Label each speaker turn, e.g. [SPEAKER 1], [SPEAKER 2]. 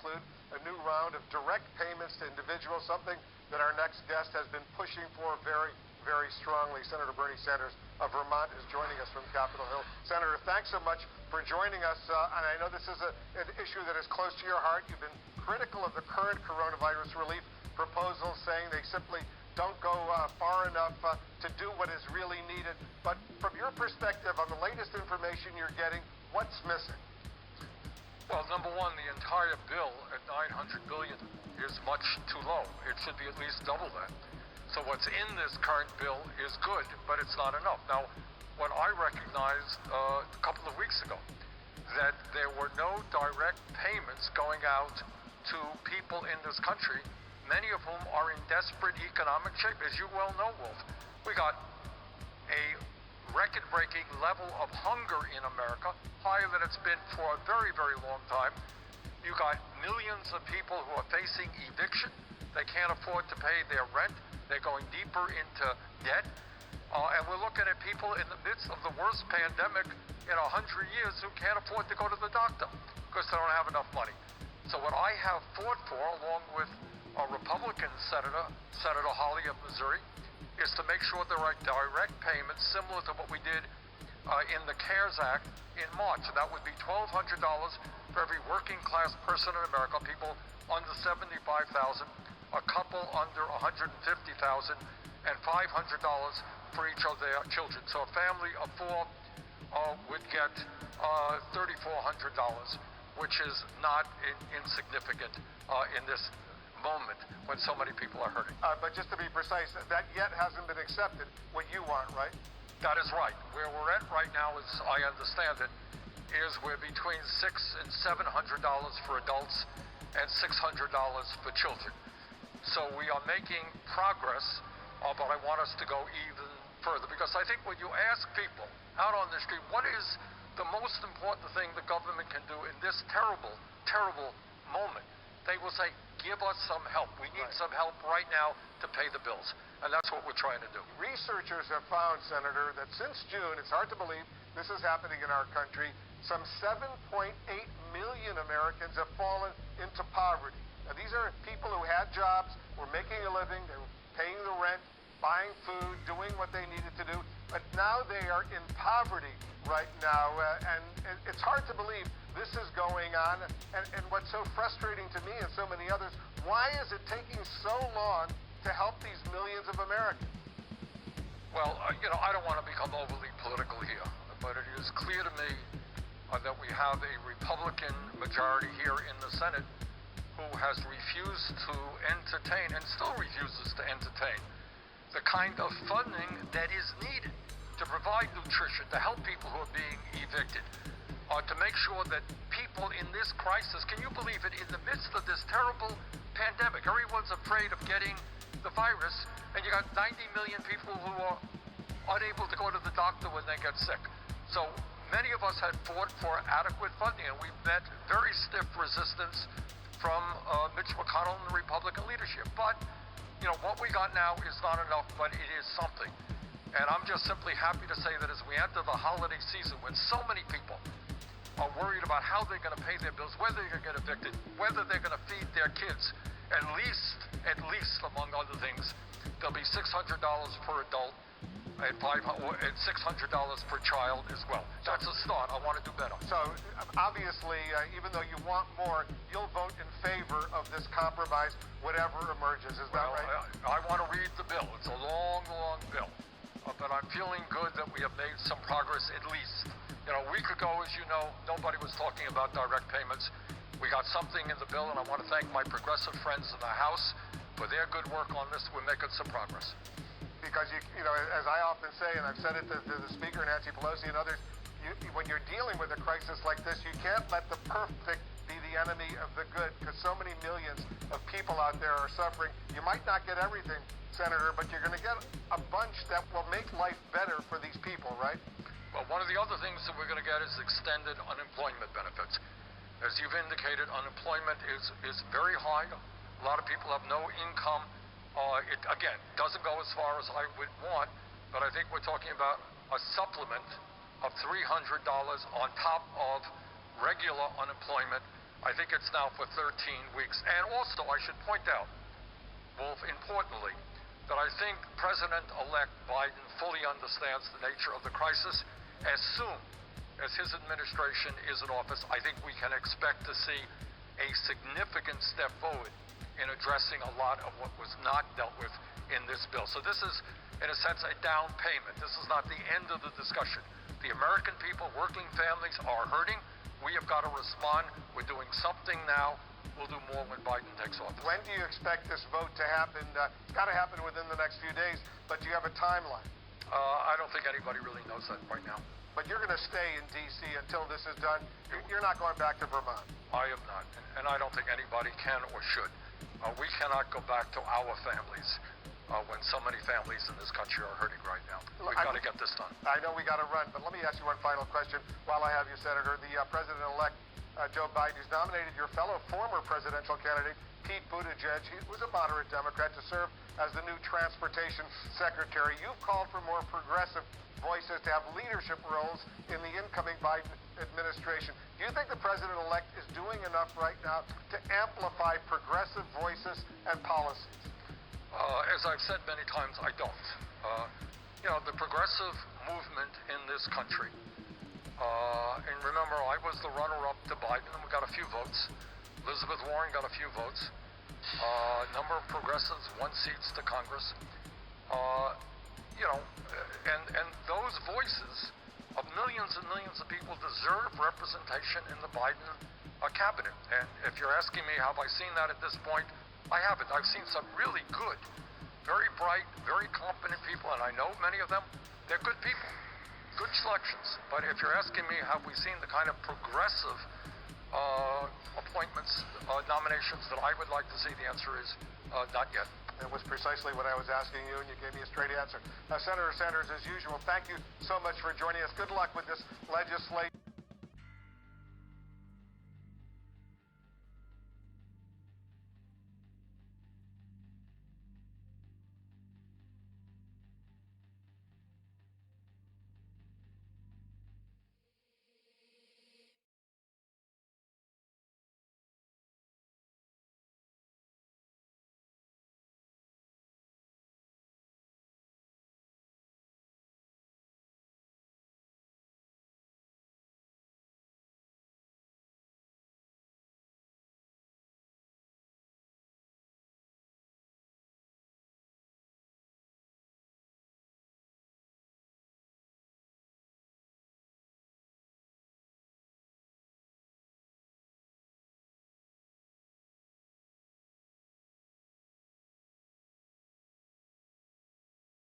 [SPEAKER 1] include a new round of direct payments to individuals, something that our next guest has been pushing for very, very strongly. Senator Bernie Sanders of Vermont is joining us from Capitol Hill. Senator, thanks so much for joining us. And I know this is an issue that is close to your heart. You've been critical of the current coronavirus relief proposals, saying they simply don't go far enough to do what is really needed. But from your perspective, on the latest information you're getting, what's missing?
[SPEAKER 2] Well, number one, the entire bill at $900 billion is much too low. It should be at least double that. So what's in this current bill is good, but it's not enough. Now, what I recognized a couple of weeks ago, that there were no direct payments going out to people in this country, many of whom are in desperate economic shape. As you well know, Wolf, we got a record-breaking level of hunger in America, higher than it's been for a very, very long time. You got millions of people who are facing eviction. They can't afford to pay their rent. They're going deeper into debt. And we're looking at people in the midst of the worst pandemic in 100 years who can't afford to go to the doctor because they don't have enough money. So what I have fought for, along with a Republican senator, Senator Hawley of Missouri, is to make sure there are direct payments similar to what we did in the CARES Act in March. And that would be $1,200 for every working class person in America, people under 75,000, a couple under 150,000, and $500 for each of their children. So a family of four would get $3,400, which is not insignificant in this moment when so many people are hurting.
[SPEAKER 1] But just to be precise, that yet hasn't been accepted, what you want, right?
[SPEAKER 2] That is right. Where we're at right now, as I understand it, is we're between $600 and $700 for adults and $600 for children. So we are making progress, but I want us to go even further, because I think when you ask people out on the street, what is the most important thing the government can do in this terrible, terrible moment, they will say, give us some help. We need some help right now to pay the bills. And that's what we're trying to do.
[SPEAKER 1] Researchers have found, Senator, that since June, it's hard to believe this is happening in our country, some 7.8 million Americans have fallen into poverty. Now, these are people who had jobs, were making a living, they were paying the rent, buying food, doing what they needed to do, but now they are in poverty right now, and it's hard to believe this is going on, and what's so frustrating to me and so many others, why is it taking so long to help these millions of Americans?
[SPEAKER 2] Well, I don't want to become overly political here, but it is clear to me that we have a Republican majority here in the Senate who has refused to entertain, and still refuses to entertain, the kind of funding that is needed to provide nutrition, to help people who are being evicted, to make sure that people in this crisis, can you believe it, in the midst of this terrible pandemic, everyone's afraid of getting the virus, and you got 90 million people who are unable to go to the doctor when they get sick. So many of us had fought for adequate funding, and we've met very stiff resistance from Mitch McConnell and the Republican leadership. But, what we got now is not enough, but it is something. And I'm just simply happy to say that as we enter the holiday season, when so many people are worried about how they're going to pay their bills, whether they're going to get evicted, whether they're going to feed their kids, at least, among other things, there'll be $600 per adult and $600 per child as well. That's a start. I want to do better.
[SPEAKER 1] So, obviously, even though you want more, you'll vote in favor of this compromise, whatever emerges. Is that right?
[SPEAKER 2] I want to read the bill. It's a long, long bill. But I'm feeling good that we have made some progress, at least. A week ago, as you know, nobody was talking about direct payments. We got something in the bill, and I want to thank my progressive friends in the House for their good work on this. We're making some progress.
[SPEAKER 1] Because, as I often say, and I've said it to the Speaker, Nancy Pelosi, and others, when you're dealing with a crisis like this, you can't let the perfect be the enemy of the good, because so many millions of people out there are suffering. You might not get everything, Senator, but you're going to get a bunch that will make life better for these people, right?
[SPEAKER 2] Well, one of the other things that we're going to get is extended unemployment benefits. As you've indicated, unemployment is very high. A lot of people have no income. It, again, doesn't go as far as I would want, but I think we're talking about a supplement of $300 on top of regular unemployment I think it's now for 13 weeks. And also, I should point out, Wolf, importantly, that I think President-elect Biden fully understands the nature of the crisis. As soon as his administration is in office, I think we can expect to see a significant step forward in addressing a lot of what was not dealt with in this bill. So this is, in a sense, a down payment. This is not the end of the discussion. The American people, working families, are hurting. We have got to respond. We're doing something now. We'll do more when Biden takes office.
[SPEAKER 1] When do you expect this vote to happen? It's got to happen within the next few days, but do you have a timeline?
[SPEAKER 2] I don't think anybody really knows that right now.
[SPEAKER 1] But you're going to stay in D.C. until this is done. You're not going back to Vermont.
[SPEAKER 2] I am not, and I don't think anybody can or should. We cannot go back to our families when so many families in this country are hurting right now. We've got to get this done.
[SPEAKER 1] I know we got to run, but let me ask you one final question while I have you, Senator. The President-elect Joe Biden has nominated your fellow former presidential candidate, Pete Buttigieg. He was a moderate Democrat, to serve as the new transportation secretary. You've called for more progressive voices to have leadership roles in the incoming Biden administration. Do you think the president-elect is doing enough right now to amplify progressive voices and policies?
[SPEAKER 2] As I've said many times, I don't. The progressive movement in this country, and remember, I was the runner-up to Biden, and we got a few votes. Elizabeth Warren got a few votes. A number of progressives won seats to Congress. And those voices of millions and millions of people deserve representation in the Biden cabinet. And if you're asking me, have I seen that at this point? I haven't. I've seen some really good, very bright, very competent people, and I know many of them. They're good people, good selections. But if you're asking me, have we seen the kind of progressive appointments, nominations that I would like to see, the answer is not yet.
[SPEAKER 1] It was precisely what I was asking you, and you gave me a straight answer. Senator Sanders, as usual, thank you so much for joining us. Good luck with this legislation.